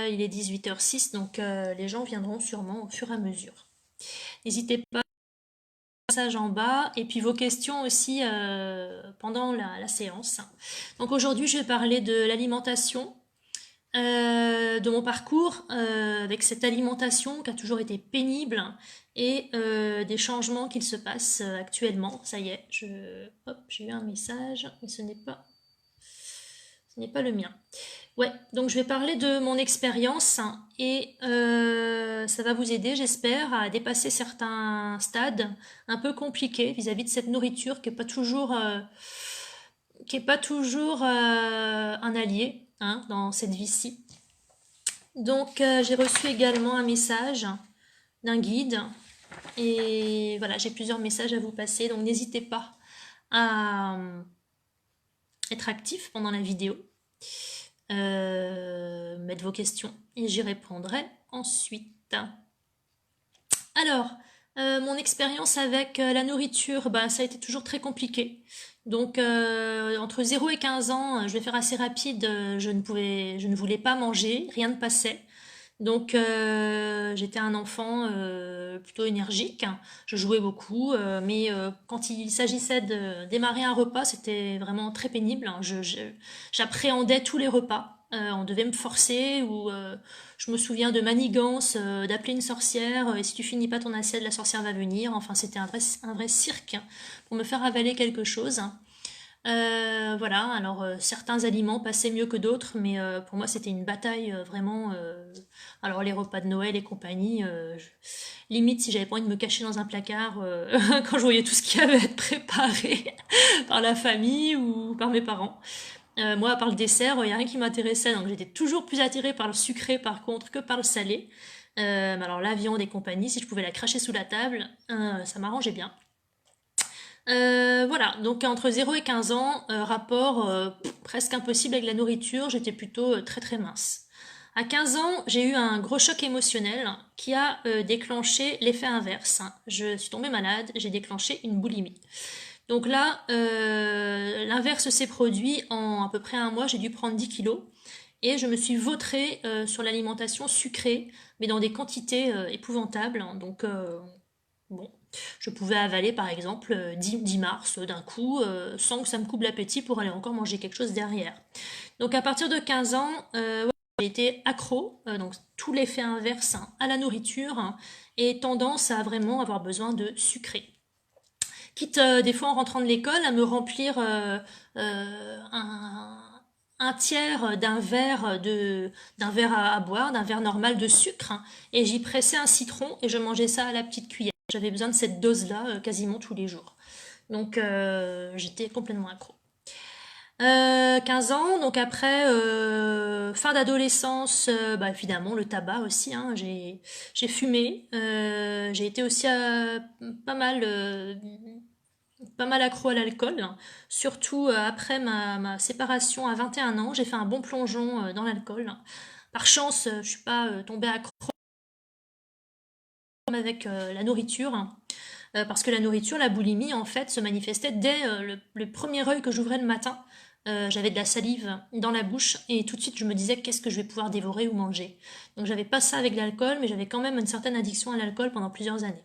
il est 18h06, donc les gens viendront sûrement au fur et à mesure. N'hésitez pas à message en bas, et puis vos questions aussi pendant la séance. Donc aujourd'hui, je vais parler de l'alimentation, de mon parcours avec cette alimentation qui a toujours été pénible et des changements qu'il se passe actuellement. Ça y est, j'ai eu un message, mais ce n'est pas le mien. Ouais, donc je vais parler de mon expérience et ça va vous aider, j'espère, à dépasser certains stades un peu compliqués vis-à-vis de cette nourriture qui est pas toujours un allié hein, dans cette vie-ci. Donc j'ai reçu également un message d'un guide et voilà, j'ai plusieurs messages à vous passer, donc n'hésitez pas à être actif pendant la vidéo. Mettre vos questions et j'y répondrai ensuite. Alors, mon expérience avec la nourriture, bah, ça a été toujours très compliqué. Donc, entre 0 et 15 ans, je vais faire assez rapide, je ne voulais pas manger, rien ne passait. Donc, j'étais un enfant plutôt énergique, je jouais beaucoup, mais quand il s'agissait de démarrer un repas, c'était vraiment très pénible. J'appréhendais tous les repas. On devait me forcer ou je me souviens de manigances, d'appeler une sorcière et si tu finis pas ton assiette, la sorcière va venir. Enfin, c'était un vrai cirque pour me faire avaler quelque chose. Voilà, alors certains aliments passaient mieux que d'autres, mais pour moi c'était une bataille vraiment. Alors les repas de Noël et compagnie, limite si j'avais pas envie de me cacher dans un placard quand je voyais tout ce qui avait à être préparé par la famille ou par mes parents. Moi, à part le dessert, il n'y a rien qui m'intéressait, donc j'étais toujours plus attirée par le sucré par contre que par le salé. Mais alors la viande et compagnie, si je pouvais la cracher sous la table, ça m'arrangeait bien. Voilà, donc entre 0 et 15 ans, rapport presque impossible avec la nourriture, j'étais plutôt très très mince. À 15 ans, j'ai eu un gros choc émotionnel qui a déclenché l'effet inverse. Je suis tombée malade, j'ai déclenché une boulimie. Donc là, l'inverse s'est produit en à peu près un mois, j'ai dû prendre 10 kilos et je me suis vautrée sur l'alimentation sucrée, mais dans des quantités épouvantables. Donc bon, je pouvais avaler par exemple 10 mars d'un coup sans que ça me coupe l'appétit pour aller encore manger quelque chose derrière. Donc à partir de 15 ans, ouais, j'ai été accro, donc tout l'effet inverse hein, à la nourriture hein, et tendance à vraiment avoir besoin de sucré. Quitte des fois en rentrant de l'école à me remplir un tiers d'un verre à boire, d'un verre normal de sucre, hein, et j'y pressais un citron et je mangeais ça à la petite cuillère. J'avais besoin de cette dose-là quasiment tous les jours. Donc j'étais complètement accro. 15 ans, donc après fin d'adolescence, bah évidemment le tabac aussi, hein, j'ai fumé, j'ai été aussi pas mal accro à l'alcool, hein. Surtout après ma séparation à 21 ans, j'ai fait un bon plongeon dans l'alcool. Par chance, je suis pas tombée accro avec la nourriture, hein. Parce que la nourriture, la boulimie, en fait, se manifestait dès le premier œil que j'ouvrais le matin. J'avais de la salive dans la bouche et tout de suite je me disais qu'est-ce que je vais pouvoir dévorer ou manger. Donc j'avais pas ça avec l'alcool, mais j'avais quand même une certaine addiction à l'alcool pendant plusieurs années.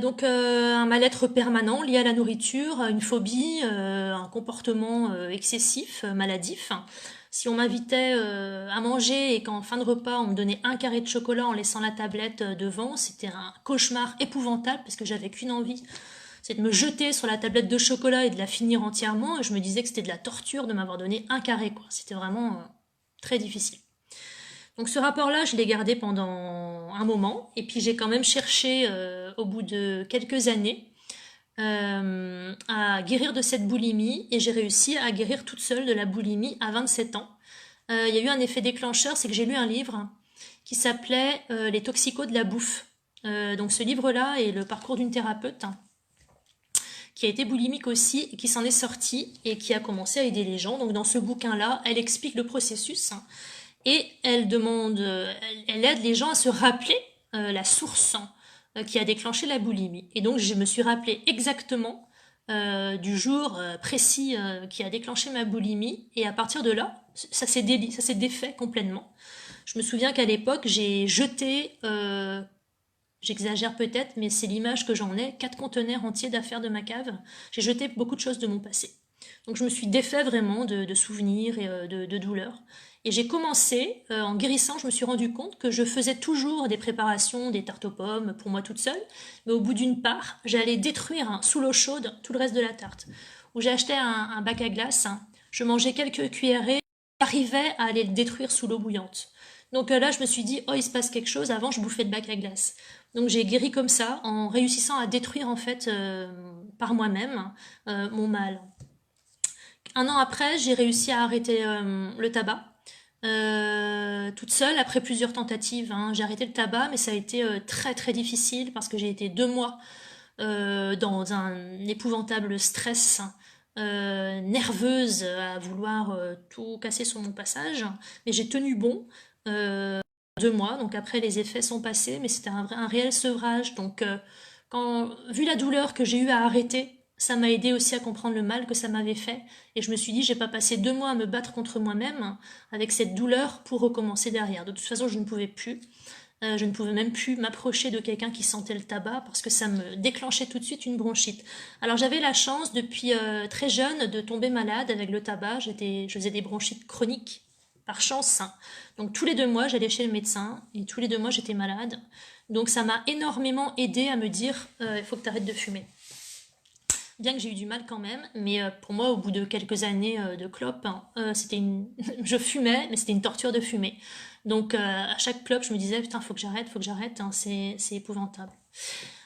Donc un mal-être permanent lié à la nourriture, une phobie, un comportement excessif, maladif. Si on m'invitait à manger et qu'en fin de repas on me donnait un carré de chocolat en laissant la tablette devant, c'était un cauchemar épouvantable parce que j'avais qu'une envie, c'est de me jeter sur la tablette de chocolat et de la finir entièrement. Et je me disais que c'était de la torture de m'avoir donné un carré, quoi. C'était vraiment très difficile. Donc ce rapport-là, je l'ai gardé pendant un moment, et puis j'ai quand même cherché, au bout de quelques années, à guérir de cette boulimie, et j'ai réussi à guérir toute seule de la boulimie à 27 ans. Il y a eu un effet déclencheur, c'est que j'ai lu un livre qui s'appelait Les toxicos de la bouffe. Donc ce livre-là est le parcours d'une thérapeute hein, qui a été boulimique aussi, et qui s'en est sortie, et qui a commencé à aider les gens. Donc dans ce bouquin-là, elle explique le processus, hein, et elle aide les gens à se rappeler la source qui a déclenché la boulimie. Et donc je me suis rappelé exactement du jour précis qui a déclenché ma boulimie. Et à partir de là, ça s'est défait complètement. Je me souviens qu'à l'époque, j'ai jeté, j'exagère peut-être, mais c'est l'image que j'en ai, 4 conteneurs entiers d'affaires de ma cave. J'ai jeté beaucoup de choses de mon passé. Donc je me suis défait vraiment de souvenirs et de douleurs. Et j'ai commencé, en guérissant, je me suis rendu compte que je faisais toujours des préparations, des tartes aux pommes pour moi toute seule, mais au bout d'une part, j'allais détruire sous l'eau chaude tout le reste de la tarte. Où j'ai acheté un bac à glace, je mangeais quelques cuillerées, j'arrivais à aller le détruire sous l'eau bouillante. Donc là, je me suis dit, oh, il se passe quelque chose. Avant, je bouffais le bac à glace. Donc j'ai guéri comme ça, en réussissant à détruire en fait par moi-même mon mal. Un an après, j'ai réussi à arrêter le tabac. Toute seule, après plusieurs tentatives, hein. J'ai arrêté le tabac, mais ça a été très très difficile parce que j'ai été 2 mois dans un épouvantable stress, nerveuse à vouloir tout casser sur mon passage. Mais j'ai tenu bon. Euh, 2 mois, donc après les effets sont passés, mais c'était un réel sevrage. Donc vu la douleur que j'ai eu à arrêter, ça m'a aidé aussi à comprendre le mal que ça m'avait fait. Et je me suis dit, j'ai pas passé 2 mois à me battre contre moi-même avec cette douleur pour recommencer derrière. De toute façon, je ne pouvais plus. Je ne pouvais même plus m'approcher de quelqu'un qui sentait le tabac parce que ça me déclenchait tout de suite une bronchite. Alors j'avais la chance depuis très jeune de tomber malade avec le tabac. Je faisais des bronchites chroniques par chance, hein. Donc tous les 2 mois, j'allais chez le médecin et tous les 2 mois, j'étais malade. Donc ça m'a énormément aidé à me dire, il faut que tu arrêtes de fumer. Bien que j'ai eu du mal quand même, mais pour moi, au bout de quelques années de clope, hein, je fumais, mais c'était une torture de fumer. Donc à chaque clope, je me disais, putain, faut que j'arrête, hein, c'est épouvantable.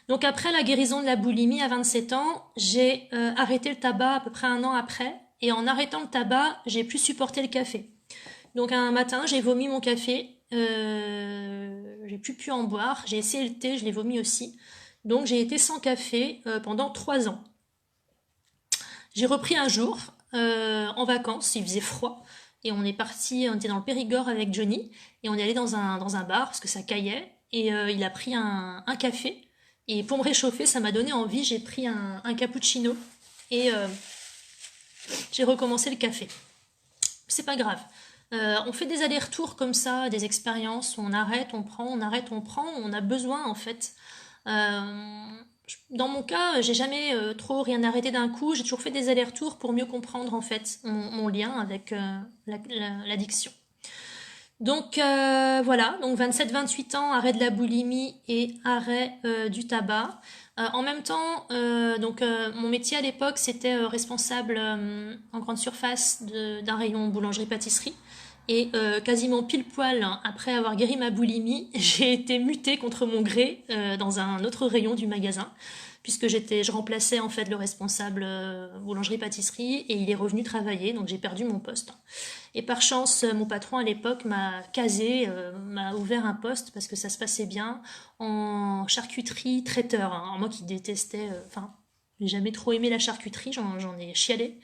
Donc après la guérison de la boulimie à 27 ans, j'ai arrêté le tabac à peu près un an après, et en arrêtant le tabac, j'ai pu supporter le café. Donc un matin, j'ai vomi mon café, j'ai plus pu en boire, j'ai essayé le thé, je l'ai vomi aussi. Donc j'ai été sans café pendant 3 ans. J'ai repris un jour en vacances, il faisait froid, et on était dans le Périgord avec Johnny, et on est allé dans un bar parce que ça caillait, et il a pris un café, et pour me réchauffer, ça m'a donné envie, j'ai pris un cappuccino, et j'ai recommencé le café. C'est pas grave. On fait des allers-retours comme ça, des expériences, on arrête, on prend, on arrête, on prend, on a besoin en fait. Dans mon cas, j'ai jamais trop rien arrêté d'un coup, j'ai toujours fait des allers-retours pour mieux comprendre en fait mon lien avec l'addiction. Donc voilà, donc 27-28 ans, arrêt de la boulimie et arrêt du tabac. En même temps, mon métier à l'époque, c'était responsable en grande surface d'un rayon boulangerie-pâtisserie. Et quasiment pile poil, hein, après avoir guéri ma boulimie, j'ai été mutée contre mon gré dans un autre rayon du magasin, puisque je remplaçais en fait le responsable boulangerie-pâtisserie et il est revenu travailler, donc j'ai perdu mon poste. Et par chance, mon patron à l'époque m'a casé, m'a ouvert un poste parce que ça se passait bien en charcuterie traiteur, hein. Moi qui détestais, j'ai jamais trop aimé la charcuterie, j'en ai chialé.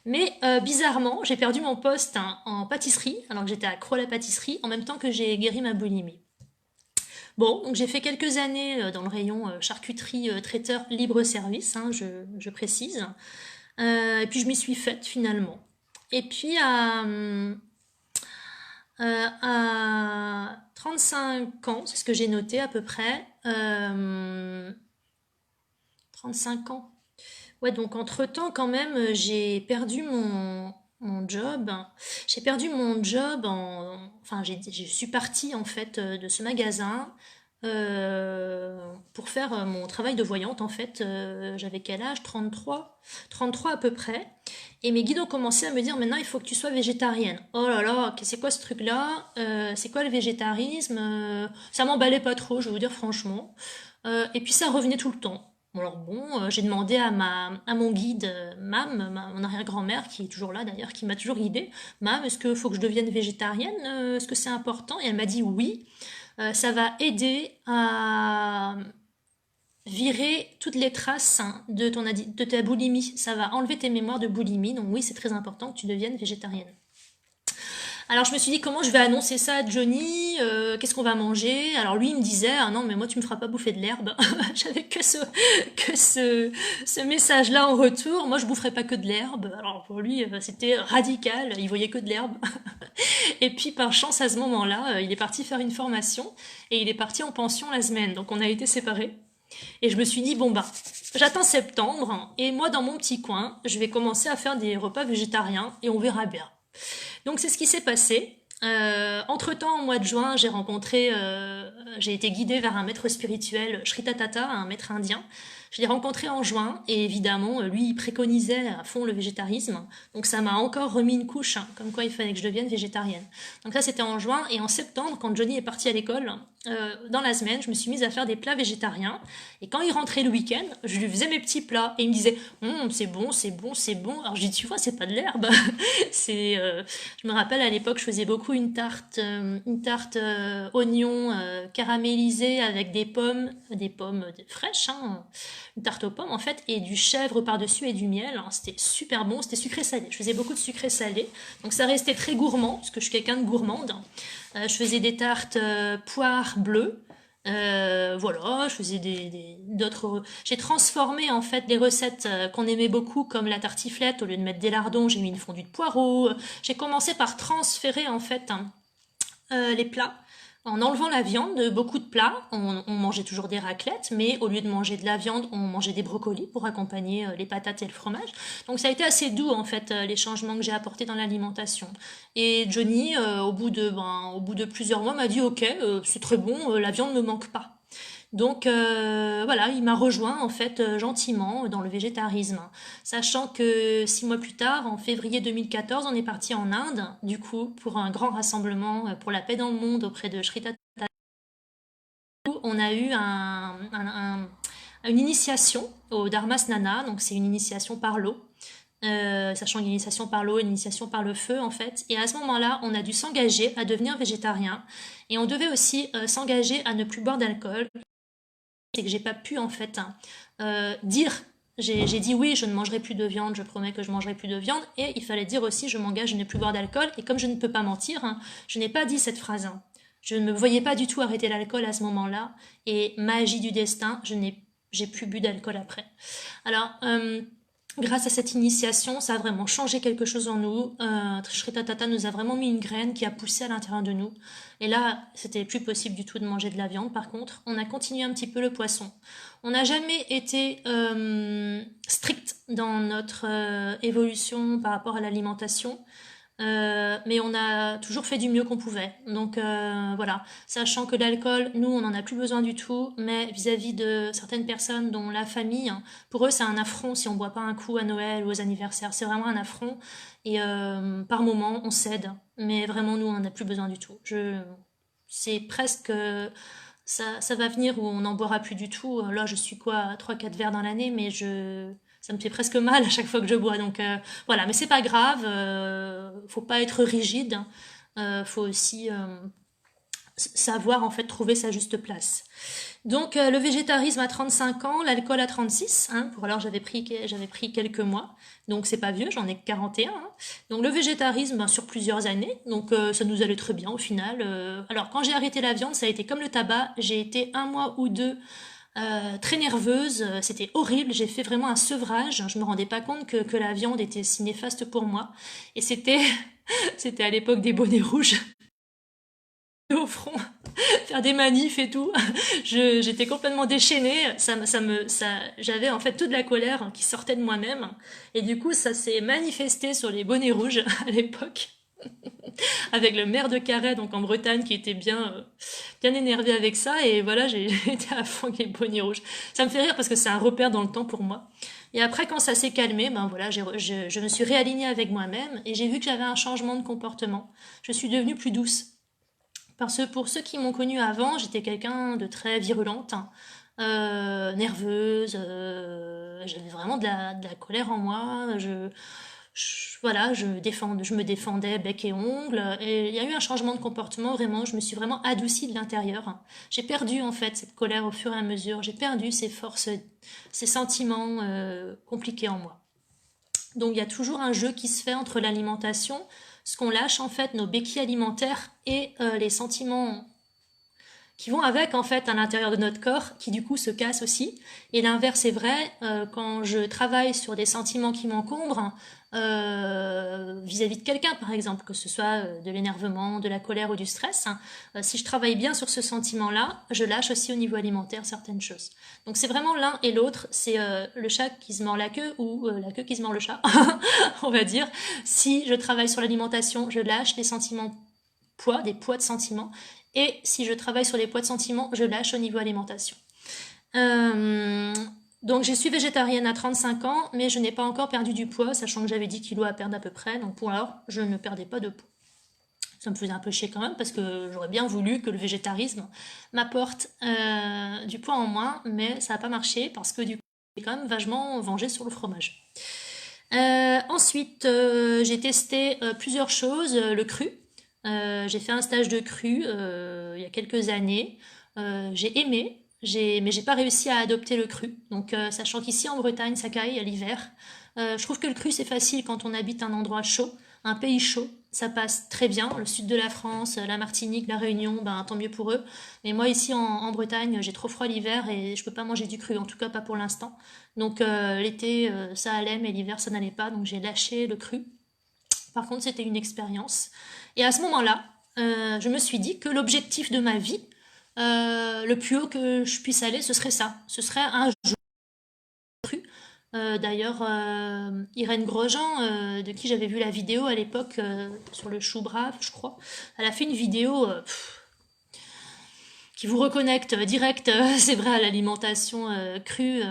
Mais bizarrement, j'ai perdu mon poste hein, en pâtisserie, alors que j'étais accro à la pâtisserie, en même temps que j'ai guéri ma boulimie. Bon, donc j'ai fait quelques années dans le rayon charcuterie traiteur libre-service, hein, je précise. Et puis je m'y suis faite finalement. Et puis à 35 ans, c'est ce que j'ai noté à peu près, 35 ans. Ouais, donc entre-temps, quand même, j'ai perdu mon job. J'ai perdu mon job Enfin, je suis partie, en fait, de ce magasin pour faire mon travail de voyante, en fait. J'avais quel âge? 33 à peu près. Et mes guides ont commencé à me dire, maintenant, il faut que tu sois végétarienne. Oh là là, c'est quoi ce truc-là? C'est quoi le végétarisme? Ça m'emballait pas trop, je vais vous dire franchement. Et puis ça revenait tout le temps. Bon, alors bon, j'ai demandé à mon guide, Mam, mon arrière-grand-mère, qui est toujours là d'ailleurs, qui m'a toujours guidée. Mam, est-ce qu'il faut que je devienne végétarienne? Est-ce que c'est important? Et elle m'a dit oui. Ça va aider à virer toutes les traces hein, de ta boulimie. Ça va enlever tes mémoires de boulimie. Donc oui, c'est très important que tu deviennes végétarienne. Alors je me suis dit comment je vais annoncer ça à Johnny, qu'est-ce qu'on va manger? Alors lui il me disait ah non mais moi tu me feras pas bouffer de l'herbe. J'avais que ce message-là en retour. Moi je boufferai pas que de l'herbe. Alors pour lui c'était radical, il voyait que de l'herbe. Et puis par chance à ce moment-là, il est parti faire une formation et il est parti en pension la semaine. Donc on a été séparés. Et je me suis dit bon bah j'attends septembre et moi dans mon petit coin, je vais commencer à faire des repas végétariens et on verra bien. Donc c'est ce qui s'est passé. Entre-temps, au mois de juin, j'ai été guidée vers un maître spirituel, Sri Tatata, un maître indien. Je l'ai rencontré en juin et évidemment, lui, il préconisait à fond le végétarisme. Donc ça m'a encore remis une couche, hein, comme quoi il fallait que je devienne végétarienne. Donc ça, c'était en juin et en septembre, quand Johnny est parti à l'école, dans la semaine, je me suis mise à faire des plats végétariens. Et quand il rentrait le week-end, je lui faisais mes petits plats et il me disait c'est bon, c'est bon, c'est bon. Alors je dis tu vois, c'est pas de l'herbe. c'est Je me rappelle à l'époque, je faisais beaucoup une tarte oignon caramélisée avec des pommes fraîches, hein, une tarte aux pommes en fait, et du chèvre par-dessus et du miel. Alors, c'était super bon, c'était sucré-salé. Je faisais beaucoup de sucré-salé, donc ça restait très gourmand, parce que je suis quelqu'un de gourmande. Je faisais des tartes poire bleue. Voilà, je faisais d'autres. J'ai transformé en fait des recettes qu'on aimait beaucoup, comme la tartiflette. Au lieu de mettre des lardons, j'ai mis une fondue de poireaux. J'ai commencé par transférer en fait les plats. En enlevant la viande de beaucoup de plats, on mangeait toujours des raclettes, mais au lieu de manger de la viande, on mangeait des brocolis pour accompagner les patates et le fromage. Donc ça a été assez doux en fait les changements que j'ai apportés dans l'alimentation. Et Johnny, au bout de plusieurs mois, m'a dit ok, c'est très bon, la viande ne me manque pas. Donc voilà, il m'a rejoint en fait gentiment dans le végétarisme, sachant que 6 mois plus tard, en février 2014, on est parti en Inde, du coup, pour un grand rassemblement pour la paix dans le monde auprès de Sri Tata. On a eu une initiation au Dharmasnana, donc c'est une initiation par l'eau. Sachant une initiation par l'eau, une initiation par le feu en fait. Et à ce moment-là, on a dû s'engager à devenir végétarien. Et on devait aussi s'engager à ne plus boire d'alcool. C'est que j'ai pas pu en fait dire. J'ai dit oui, je ne mangerai plus de viande, je promets que je mangerai plus de viande. Et il fallait dire aussi, je m'engage à ne plus boire d'alcool. Et comme je ne peux pas mentir, hein, je n'ai pas dit cette phrase. Hein. Je ne me voyais pas du tout arrêter l'alcool à ce moment-là. Et magie du destin, j'ai plus bu d'alcool après. Alors, grâce à cette initiation, ça a vraiment changé quelque chose en nous. Sri Tatata nous a vraiment mis une graine qui a poussé à l'intérieur de nous. Et là, c'était plus possible du tout de manger de la viande. Par contre, on a continué un petit peu le poisson. On n'a jamais été strict dans notre évolution par rapport à l'alimentation. Mais on a toujours fait du mieux qu'on pouvait. Donc voilà, sachant que l'alcool, nous, on n'en a plus besoin du tout, mais vis-à-vis de certaines personnes dont la famille, pour eux, c'est un affront si on boit pas un coup à Noël ou aux anniversaires. C'est vraiment un affront. Et par moment, on cède. Mais vraiment, nous, on n'en a plus besoin du tout. C'est presque... ça va venir où on n'en boira plus du tout. Là, je suis quoi, à 3-4 verres dans l'année, mais ça me fait presque mal à chaque fois que je bois. Donc voilà, mais c'est pas grave. Faut pas être rigide. Faut aussi savoir en fait trouver sa juste place. Donc le végétarisme à 35 ans, l'alcool à 36. Hein, pour alors j'avais pris quelques mois. Donc c'est pas vieux, j'en ai 41. Hein. Donc le végétarisme sur plusieurs années. Donc ça nous allait très bien au final. Alors quand j'ai arrêté la viande, ça a été comme le tabac. J'ai été 1 mois ou 2 très nerveuse, c'était horrible, j'ai fait vraiment un sevrage, je me rendais pas compte que la viande était si néfaste pour moi, et c'était à l'époque des bonnets rouges au front, faire des manifs et tout, j'étais complètement déchaînée, j'avais en fait toute la colère qui sortait de moi-même, et du coup ça s'est manifesté sur les bonnets rouges à l'époque. Avec le maire de Carhaix, donc en Bretagne, qui était bien énervé avec ça. Et voilà, j'ai été à fond avec les bonnets rouges. Ça me fait rire parce que c'est un repère dans le temps pour moi. Et après, quand ça s'est calmé, ben voilà, je me suis réalignée avec moi-même et j'ai vu que j'avais un changement de comportement. Je suis devenue plus douce. Parce que pour ceux qui m'ont connue avant, j'étais quelqu'un de très virulente, hein, nerveuse, j'avais vraiment de la colère en moi, voilà, je me défendais bec et ongles, et il y a eu un changement de comportement vraiment, je me suis vraiment adoucie de l'intérieur. J'ai perdu en fait cette colère au fur et à mesure, j'ai perdu ces forces, ces sentiments compliqués en moi. Donc il y a toujours un jeu qui se fait entre l'alimentation, ce qu'on lâche en fait, nos béquilles alimentaires et les sentiments qui vont avec en fait à l'intérieur de notre corps, qui du coup se cassent aussi. Et l'inverse est vrai, quand je travaille sur des sentiments qui m'encombrent, vis-à-vis de quelqu'un par exemple, que ce soit de l'énervement, de la colère ou du stress, si je travaille bien sur ce sentiment-là, je lâche aussi au niveau alimentaire certaines choses. Donc c'est vraiment l'un et l'autre, c'est le chat qui se mord la queue ou la queue qui se mord le chat, on va dire. Si je travaille sur l'alimentation, je lâche des sentiments poids, des poids de sentiments. Et si je travaille sur les poids de sentiments, je lâche au niveau alimentation. Donc je suis végétarienne à 35 ans, mais je n'ai pas encore perdu du poids, sachant que j'avais 10 kilos à perdre à peu près. Donc pour l'heure, je ne perdais pas de poids. Ça me faisait un peu chier quand même, parce que j'aurais bien voulu que le végétarisme m'apporte du poids en moins, mais ça n'a pas marché, parce que du coup, j'ai quand même vachement vengé sur le fromage. Ensuite, j'ai testé plusieurs choses, le cru. J'ai fait un stage de cru il y a quelques années. J'ai aimé, mais j'ai pas réussi à adopter le cru. Donc, sachant qu'ici en Bretagne, ça caille à l'hiver, je trouve que le cru c'est facile quand on habite un endroit chaud, un pays chaud. Ça passe très bien. Le sud de la France, la Martinique, la Réunion, ben tant mieux pour eux. Mais moi ici en Bretagne, j'ai trop froid l'hiver et je peux pas manger du cru, en tout cas pas pour l'instant. Donc l'été ça allait, mais l'hiver ça n'allait pas, donc j'ai lâché le cru. Par contre, c'était une expérience. Et à ce moment-là, je me suis dit que l'objectif de ma vie, le plus haut que je puisse aller, ce serait ça. Ce serait un jour cru. D'ailleurs, Irène Grosjean, de qui j'avais vu la vidéo à l'époque sur le chou brave, je crois, elle a fait une vidéo qui vous reconnecte direct, c'est vrai, à l'alimentation crue.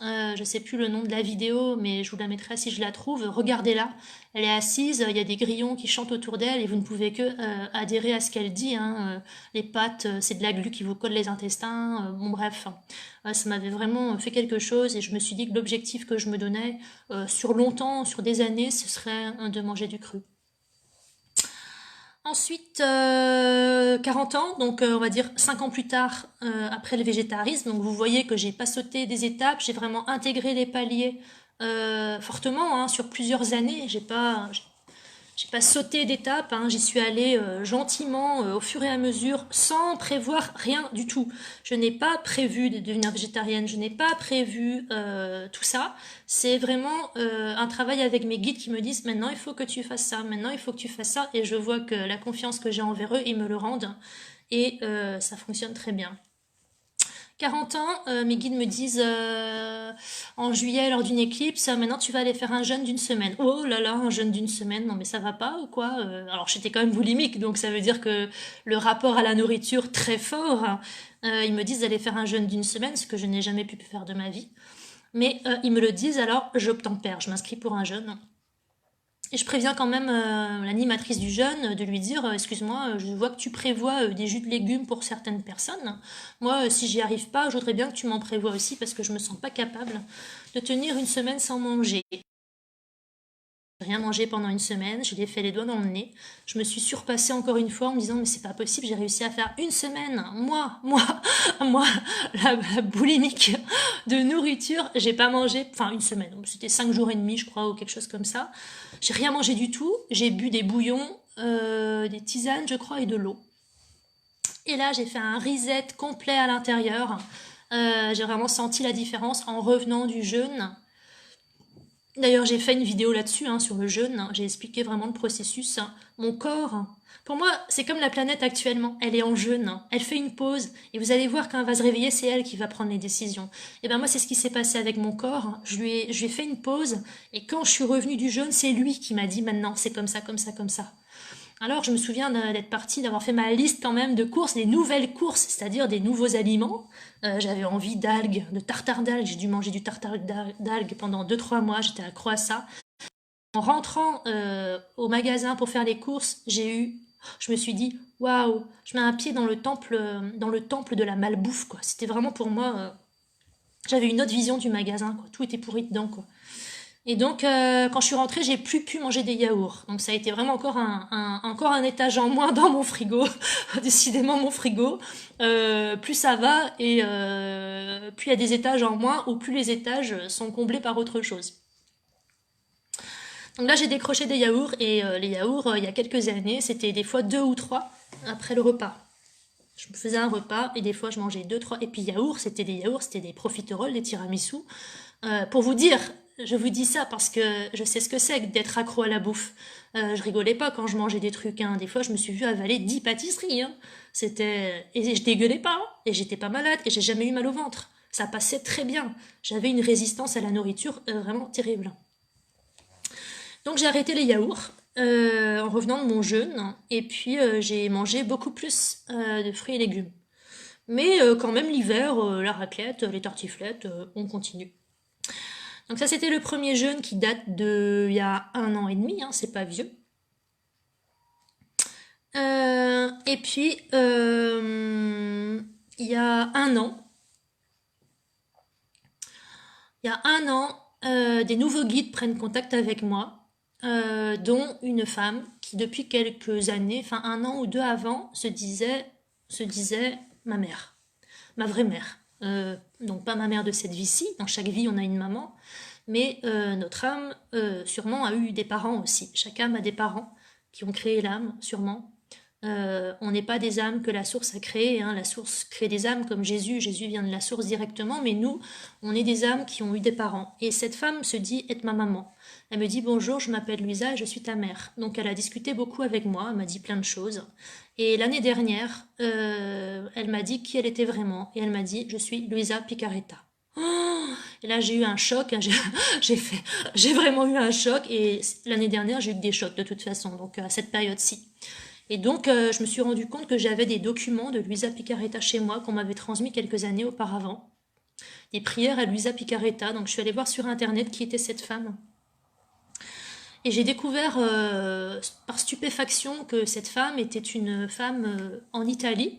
Je sais plus le nom de la vidéo, mais je vous la mettrai si je la trouve. Regardez-la. Elle est assise, il y a des grillons qui chantent autour d'elle et vous ne pouvez que adhérer à ce qu'elle dit. Hein. Les pâtes, c'est de la glu qui vous colle les intestins. Bon bref, ça m'avait vraiment fait quelque chose et je me suis dit que l'objectif que je me donnais sur longtemps, sur des années, ce serait de manger du cru. Ensuite, 40 ans, donc on va dire 5 ans plus tard, après le végétarisme. Donc vous voyez que j'ai pas sauté des étapes, j'ai vraiment intégré les paliers fortement hein, sur plusieurs années. J'ai pas sauté d'étapes, hein, j'y suis allée gentiment au fur et à mesure, sans prévoir rien du tout. Je n'ai pas prévu de devenir végétarienne, je n'ai pas prévu tout ça. C'est vraiment un travail avec mes guides qui me disent maintenant il faut que tu fasses ça, maintenant il faut que tu fasses ça, et je vois que la confiance que j'ai envers eux, ils me le rendent, et ça fonctionne très bien. 40 ans, mes guides me disent en juillet lors d'une éclipse, maintenant tu vas aller faire un jeûne d'une semaine. Oh là là, un jeûne d'une semaine, non mais ça va pas ou quoi Alors j'étais quand même boulimique, donc ça veut dire que le rapport à la nourriture très fort. Ils me disent d'aller faire un jeûne d'une semaine, ce que je n'ai jamais pu faire de ma vie. Mais ils me le disent, alors j'obtempère, je m'inscris pour un jeûne. Et je préviens quand même l'animatrice du jeûne de lui dire excuse-moi, je vois que tu prévois des jus de légumes pour certaines personnes. Moi, si j'y arrive pas, je voudrais bien que tu m'en prévois aussi parce que je me sens pas capable de tenir une semaine sans manger. J'ai rien mangé pendant une semaine, je l'ai fait les doigts dans le nez. Je me suis surpassée encore une fois en me disant mais c'est pas possible, j'ai réussi à faire une semaine. Moi, la boulimique de nourriture, j'ai pas mangé, enfin une semaine, c'était 5 jours et demi je crois ou quelque chose comme ça. J'ai rien mangé du tout, j'ai bu des bouillons, des tisanes je crois et de l'eau. Et là j'ai fait un reset complet à l'intérieur. J'ai vraiment senti la différence en revenant du jeûne. D'ailleurs, j'ai fait une vidéo là-dessus, hein, sur le jeûne. Hein. J'ai expliqué vraiment le processus. Hein. Mon corps, pour moi, c'est comme la planète actuellement. Elle est en jeûne. Hein. Elle fait une pause. Et vous allez voir quand elle va se réveiller, c'est elle qui va prendre les décisions. Et ben moi, c'est ce qui s'est passé avec mon corps. Je lui ai fait une pause. Et quand je suis revenue du jeûne, c'est lui qui m'a dit maintenant, c'est comme ça, comme ça, comme ça. Alors, je me souviens d'être partie, d'avoir fait ma liste quand même de courses, des nouvelles courses, c'est-à-dire des nouveaux aliments. J'avais envie d'algues, de tartare d'algues. J'ai dû manger du tartare d'algues pendant 2-3 mois. J'étais accro à ça. En rentrant au magasin pour faire les courses, je me suis dit, waouh, je mets un pied dans le temple de la malbouffe, quoi. C'était vraiment pour moi, j'avais une autre vision du magasin, quoi. Tout était pourri dedans, quoi. Et donc, quand je suis rentrée, j'ai plus pu manger des yaourts. Donc, ça a été vraiment encore un étage en moins dans mon frigo. Décidément, mon frigo, plus ça va et plus il y a des étages en moins ou plus les étages sont comblés par autre chose. Donc là, j'ai décroché des yaourts et les yaourts, il y a quelques années, c'était des fois 2 ou 3 après le repas. Je me faisais un repas et des fois, je mangeais 2, 3. Et puis yaourts, c'était des profiteroles, des tiramisu. Pour vous dire, je vous dis ça parce que je sais ce que c'est que d'être accro à la bouffe. Je rigolais pas quand je mangeais des trucs, hein. Des fois, je me suis vue avaler 10 pâtisseries, hein. Et je dégueulais pas, hein. Et j'étais pas malade et j'ai jamais eu mal au ventre. Ça passait très bien. J'avais une résistance à la nourriture vraiment terrible. Donc j'ai arrêté les yaourts en revenant de mon jeûne et puis j'ai mangé beaucoup plus de fruits et légumes. Mais quand même l'hiver, la raclette, les tartiflettes, on continue. Donc ça c'était le premier jeûne qui date de il y a 1 an et demi, hein, c'est pas vieux. Et puis il y a un an, des nouveaux guides prennent contact avec moi, dont une femme qui depuis quelques années, enfin 1 an ou 2 avant, se disait ma mère, ma vraie mère. Donc pas ma mère de cette vie-ci, dans chaque vie on a une maman, mais notre âme sûrement a eu des parents aussi. Chaque âme a des parents qui ont créé l'âme, sûrement. On n'est pas des âmes que la source a créées, hein. La source crée des âmes comme Jésus. Jésus vient de la source directement, mais nous, on est des âmes qui ont eu des parents. Et cette femme se dit être ma maman. Elle me dit bonjour, je m'appelle Louisa et je suis ta mère. Donc elle a discuté beaucoup avec moi, elle m'a dit plein de choses. Et l'année dernière, elle m'a dit qui elle était vraiment. Et elle m'a dit je suis Louisa Picaretta. Oh, et là j'ai eu un choc, hein. J'ai vraiment eu un choc. Et l'année dernière j'ai eu des chocs de toute façon, donc à cette période-ci. Et donc, je me suis rendu compte que j'avais des documents de Luisa Picaretta chez moi qu'on m'avait transmis quelques années auparavant. Des prières à Luisa Picaretta. Donc, je suis allée voir sur Internet qui était cette femme. Et j'ai découvert par stupéfaction que cette femme était une femme en Italie,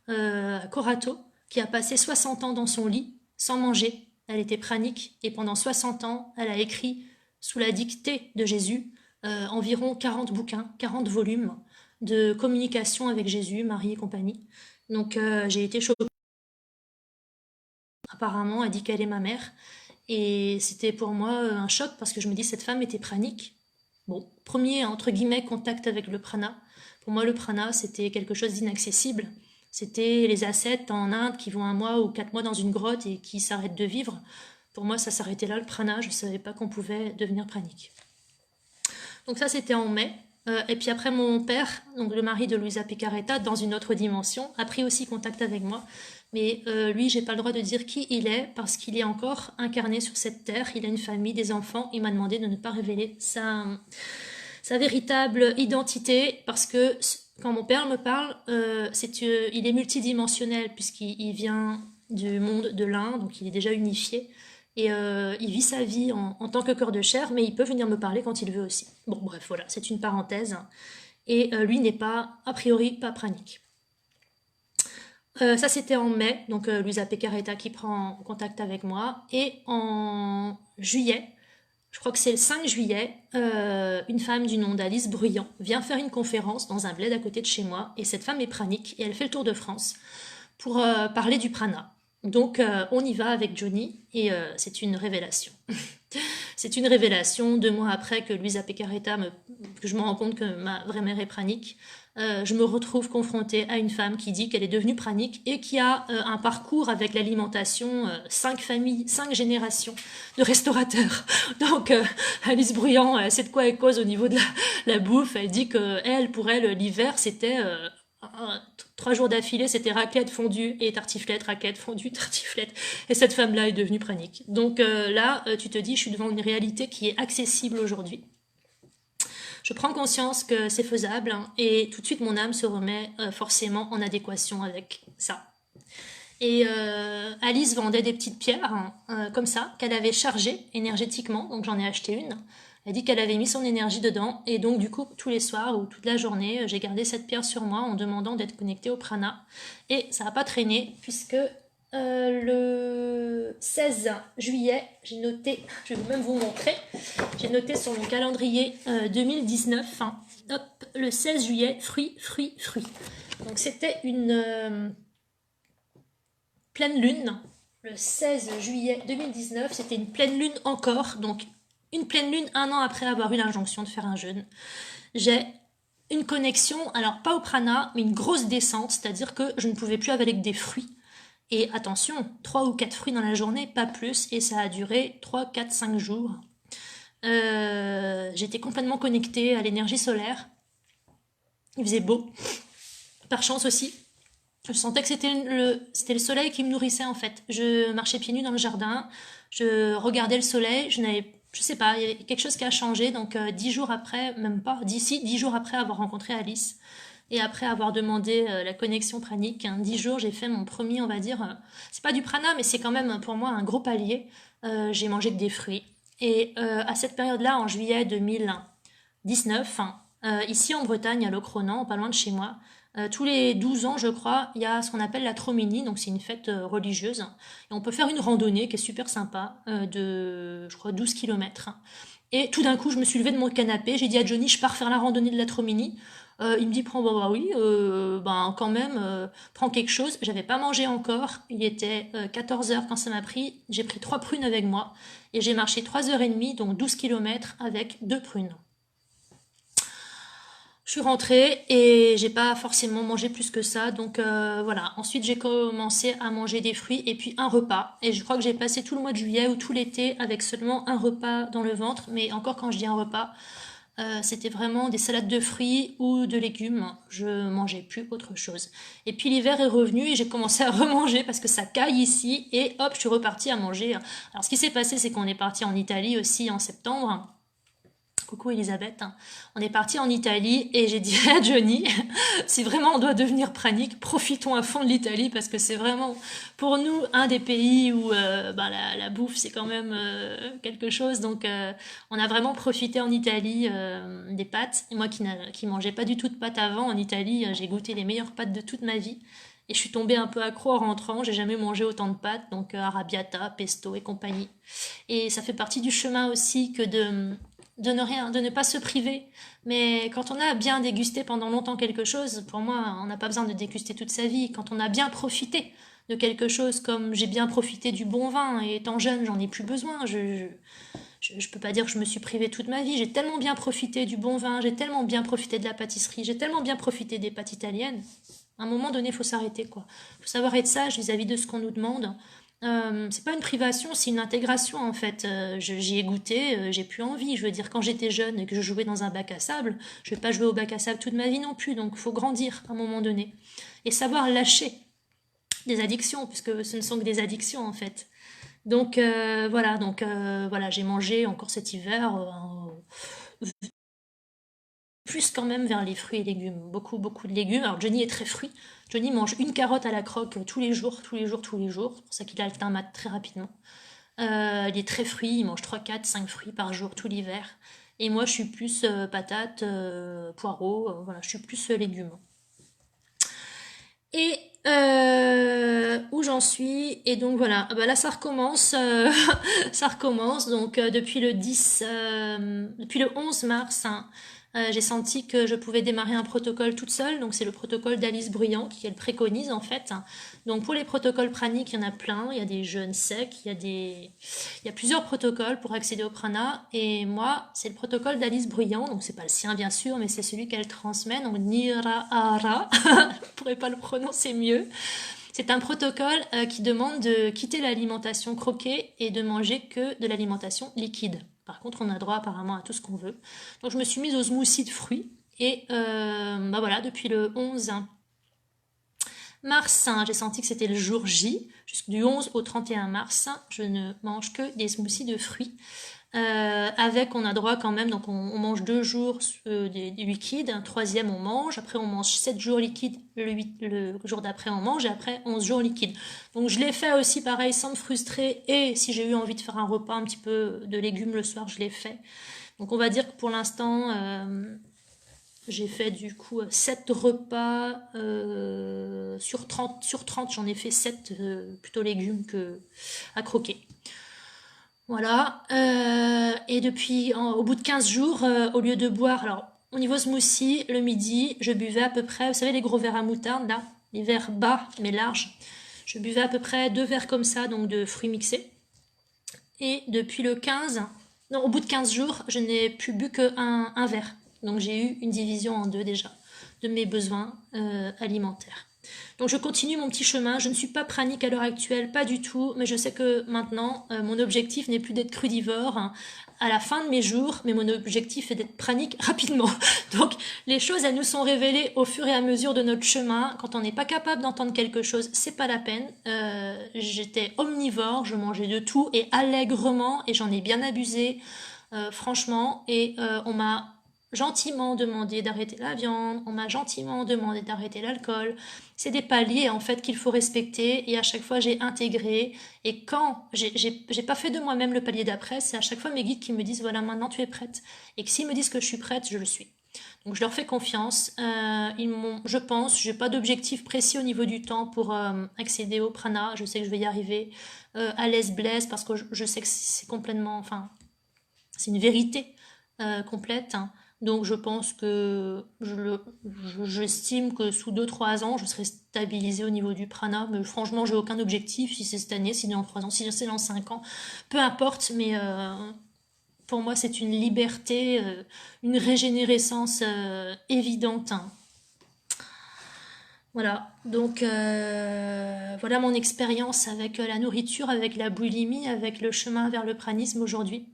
à Corato, qui a passé 60 ans dans son lit sans manger. Elle était pranique et pendant 60 ans, elle a écrit sous la dictée de Jésus environ 40 bouquins, 40 volumes de communication avec Jésus, Marie et compagnie. Donc j'ai été choquée. Apparemment, elle dit qu'elle est ma mère. Et c'était pour moi un choc parce que je me dis cette femme était pranique. Bon, premier entre guillemets contact avec le prana. Pour moi, le prana, c'était quelque chose d'inaccessible. C'était les ascètes en Inde qui vont 1 mois ou 4 mois dans une grotte et qui s'arrêtent de vivre. Pour moi, ça s'arrêtait là, le prana. Je ne savais pas qu'on pouvait devenir pranique. Donc ça, c'était en mai. Et puis après, mon père, donc le mari de Luisa Picaretta, dans une autre dimension, a pris aussi contact avec moi. Mais lui, j'ai pas le droit de dire qui il est parce qu'il est encore incarné sur cette terre. Il a une famille, des enfants. Il m'a demandé de ne pas révéler sa véritable identité parce que quand mon père me parle, il est multidimensionnel puisqu'il vient du monde de l'Inde, donc il est déjà unifié. Et il vit sa vie en tant que corps de chair, mais il peut venir me parler quand il veut aussi. Bon, bref, voilà, c'est une parenthèse. Et lui n'est pas, a priori, pas pranique. Ça, c'était en mai, donc Luisa Picaretta qui prend contact avec moi. Et en juillet, je crois que c'est le 5 juillet, une femme du nom d'Alice Bruyant vient faire une conférence dans un bled à côté de chez moi. Et cette femme est pranique et elle fait le tour de France pour parler du prana. Donc on y va avec Johnny et c'est une révélation. C'est une révélation 2 mois après que Luisa Picaretta, que je me rends compte que ma vraie mère est pranique. Je me retrouve confrontée à une femme qui dit qu'elle est devenue pranique et qui a un parcours avec l'alimentation, 5 familles, 5 générations de restaurateurs. Donc Alice Bruyant, elle sait de quoi elle cause au niveau de la bouffe. Elle dit que pour elle, l'hiver, c'était 3 jours d'affilée, c'était raclette, fondue et tartiflette, raclette, fondue, tartiflette. Et cette femme-là est devenue pranique. Donc là, tu te dis, je suis devant une réalité qui est accessible aujourd'hui. Je prends conscience que c'est faisable hein, et tout de suite mon âme se remet forcément en adéquation avec ça. Et Alice vendait des petites pierres comme ça qu'elle avait chargées énergétiquement, donc j'en ai acheté une. Elle dit qu'elle avait mis son énergie dedans et donc du coup tous les soirs ou toute la journée j'ai gardé cette pierre sur moi en demandant d'être connectée au prana et ça n'a pas traîné puisque le 16 juillet j'ai noté, je vais même vous montrer, j'ai noté sur mon calendrier 2019, hein, hop, le 16 juillet, fruits. Donc c'était une pleine lune, le 16 juillet 2019, c'était une pleine lune encore, donc une pleine lune, 1 an après avoir eu l'injonction de faire un jeûne. J'ai une connexion, alors pas au prana, mais une grosse descente, c'est-à-dire que je ne pouvais plus avaler que des fruits. Et attention, 3 ou 4 fruits dans la journée, pas plus, et ça a duré 3, 4, 5 jours. J'étais complètement connectée à l'énergie solaire. Il faisait beau, par chance aussi. Je sentais que c'était le soleil qui me nourrissait en fait. Je marchais pieds nus dans le jardin, je regardais le soleil, je sais pas, il y avait quelque chose qui a changé. Donc 10 jours après, même pas, 10 jours après avoir rencontré Alice et après avoir demandé la connexion pranique, 10 jours, j'ai fait mon premier, on va dire, c'est pas du prana, mais c'est quand même pour moi un gros palier. J'ai mangé que des fruits. Et à cette période-là, en juillet 2019, ici en Bretagne, à Locronan, pas loin de chez moi, tous les 12 ans, je crois, il y a ce qu'on appelle la Tromini, donc c'est une fête religieuse. Et on peut faire une randonnée qui est super sympa, de, je crois, 12 kilomètres. Et tout d'un coup, je me suis levée de mon canapé, j'ai dit à Johnny, je pars faire la randonnée de la Tromini. Il me dit, prends, bah oui, ben quand même, prends quelque chose. J'avais pas mangé encore, il était 14 heures quand ça m'a pris. J'ai pris 3 prunes avec moi et j'ai marché 3 h 30, donc 12 kilomètres avec 2 prunes. Je suis rentrée et j'ai pas forcément mangé plus que ça, donc voilà. Ensuite, j'ai commencé à manger des fruits et puis un repas. Et je crois que j'ai passé tout le mois de juillet ou tout l'été avec seulement un repas dans le ventre. Mais encore quand je dis un repas, c'était vraiment des salades de fruits ou de légumes. Je mangeais plus autre chose. Et puis l'hiver est revenu et j'ai commencé à remanger parce que ça caille ici. Et hop, je suis repartie à manger. Alors ce qui s'est passé, c'est qu'on est parti en Italie aussi en septembre. Coucou Elisabeth, on est parti en Italie et j'ai dit à Johnny, si vraiment on doit devenir pranique, profitons à fond de l'Italie parce que c'est vraiment pour nous un des pays où la bouffe c'est quand même quelque chose. Donc on a vraiment profité en Italie des pâtes. Et moi qui mangeais pas du tout de pâtes avant, en Italie j'ai goûté les meilleures pâtes de toute ma vie. Et je suis tombée un peu accro en rentrant, j'ai jamais mangé autant de pâtes, donc arrabbiata, pesto et compagnie. Et ça fait partie du chemin aussi que de ne pas se priver. Mais quand on a bien dégusté pendant longtemps quelque chose, pour moi, on n'a pas besoin de déguster toute sa vie. Quand on a bien profité de quelque chose, comme j'ai bien profité du bon vin, et étant jeune, j'en ai plus besoin. Je peux pas dire que je me suis privée toute ma vie. J'ai tellement bien profité du bon vin, j'ai tellement bien profité de la pâtisserie, j'ai tellement bien profité des pâtes italiennes. À un moment donné, il faut s'arrêter, quoi. Il faut savoir être sage vis-à-vis de ce qu'on nous demande. C'est pas une privation, c'est une intégration en fait. J'y ai goûté, j'ai plus envie. Je veux dire, quand j'étais jeune et que je jouais dans un bac à sable, je vais pas jouer au bac à sable toute ma vie non plus. Donc, il faut grandir à un moment donné et savoir lâcher des addictions, puisque ce ne sont que des addictions en fait. Donc voilà, j'ai mangé encore cet hiver plus quand même vers les fruits et légumes, beaucoup beaucoup de légumes. Alors Johnny est très fruit. Johnny mange une carotte à la croque tous les jours, tous les jours, tous les jours. C'est pour ça qu'il a atteint maths très rapidement. Il est très fruit, il mange 3, 4, 5 fruits par jour tout l'hiver. Et moi je suis plus patates, poireaux, voilà, je suis plus légumes. Et où j'en suis, et donc voilà. Ah bah là ça recommence, ça recommence. Donc depuis le 11 mars, hein, j'ai senti que je pouvais démarrer un protocole toute seule. Donc c'est le protocole d'Alice Bruyant qui elle préconise en fait. Donc pour les protocoles praniques, il y en a plein. Il y a des jeûnes secs, il y a plusieurs protocoles pour accéder au prana. Et moi, c'est le protocole d'Alice Bruyant. Donc c'est pas le sien bien sûr, mais c'est celui qu'elle transmet. Donc Nirahara, je pourrais pas le prononcer mieux. C'est un protocole qui demande de quitter l'alimentation croquée et de manger que de l'alimentation liquide. Par contre, on a droit apparemment à tout ce qu'on veut. Donc je me suis mise au smoothie de fruits. Et voilà, depuis le 11 mars, j'ai senti que c'était le jour J. Du 11 au 31 mars, je ne mange que des smoothies de fruits. On a droit quand même, donc on mange 2 jours des liquides, un troisième on mange, après on mange 7 jours liquides, le jour d'après on mange, et après 11 jours liquides. Donc je l'ai fait aussi pareil sans me frustrer, et si j'ai eu envie de faire un repas un petit peu de légumes le soir, je l'ai fait. Donc on va dire que pour l'instant, j'ai fait du coup 7 repas sur 30, j'en ai fait 7 plutôt légumes que à croquer. Voilà. Et depuis, au bout de 15 jours, au lieu de boire, alors au niveau smoothie, le midi, je buvais à peu près, vous savez les gros verres à moutarde là, les verres bas mais larges. Je buvais à peu près 2 verres comme ça, donc de fruits mixés. Et depuis le 15, Non, au bout de 15 jours, je n'ai plus bu qu'un verre. Donc j'ai eu une division en deux déjà de mes besoins alimentaires. Donc je continue mon petit chemin. Je ne suis pas pranique à l'heure actuelle, pas du tout, mais je sais que maintenant, mon objectif n'est plus d'être crudivore hein, à la fin de mes jours, mais mon objectif est d'être pranique rapidement. Donc les choses, elles nous sont révélées au fur et à mesure de notre chemin. Quand on n'est pas capable d'entendre quelque chose, c'est pas la peine. J'étais omnivore, je mangeais de tout et allègrement, et j'en ai bien abusé, franchement. Et on m'a gentiment demandé d'arrêter la viande, on m'a gentiment demandé d'arrêter l'alcool. C'est des paliers en fait qu'il faut respecter et à chaque fois j'ai intégré. Et quand j'ai pas fait de moi-même le palier d'après, c'est à chaque fois mes guides qui me disent voilà maintenant tu es prête. Et que s'ils me disent que je suis prête, je le suis. Donc je leur fais confiance. Je pense, j'ai pas d'objectif précis au niveau du temps pour accéder au prana. Je sais que je vais y arriver à l'aise blesse parce que je sais que c'est complètement, enfin, c'est une vérité complète. Hein. Donc je pense que j'estime que sous 2-3 ans, je serai stabilisée au niveau du prana. Mais franchement, j'ai aucun objectif. Si c'est cette année, si c'est dans 3 ans, si c'est dans 5 ans, peu importe. Mais pour moi, c'est une liberté, une régénérescence évidente. Hein. Voilà, donc voilà mon expérience avec la nourriture, avec la boulimie, avec le chemin vers le pranisme aujourd'hui.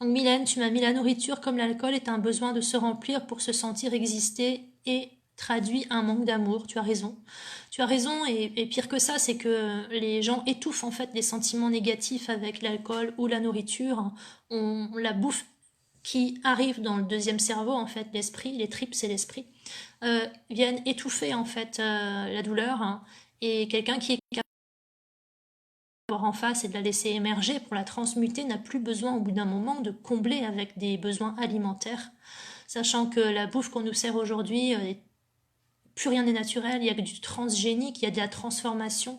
Donc Mylène, tu m'as mis la nourriture comme l'alcool est un besoin de se remplir pour se sentir exister et traduit un manque d'amour. Tu as raison. Tu as raison et pire que ça, c'est que les gens étouffent en fait des sentiments négatifs avec l'alcool ou la nourriture. La bouffe qui arrive dans le deuxième cerveau en fait, l'esprit, les tripes c'est l'esprit, viennent étouffer en fait la douleur. Hein, et quelqu'un qui est en face et de la laisser émerger pour la transmuter n'a plus besoin au bout d'un moment de combler avec des besoins alimentaires, sachant que la bouffe qu'on nous sert aujourd'hui, plus rien n'est naturel, il y a que du transgénique, il y a de la transformation,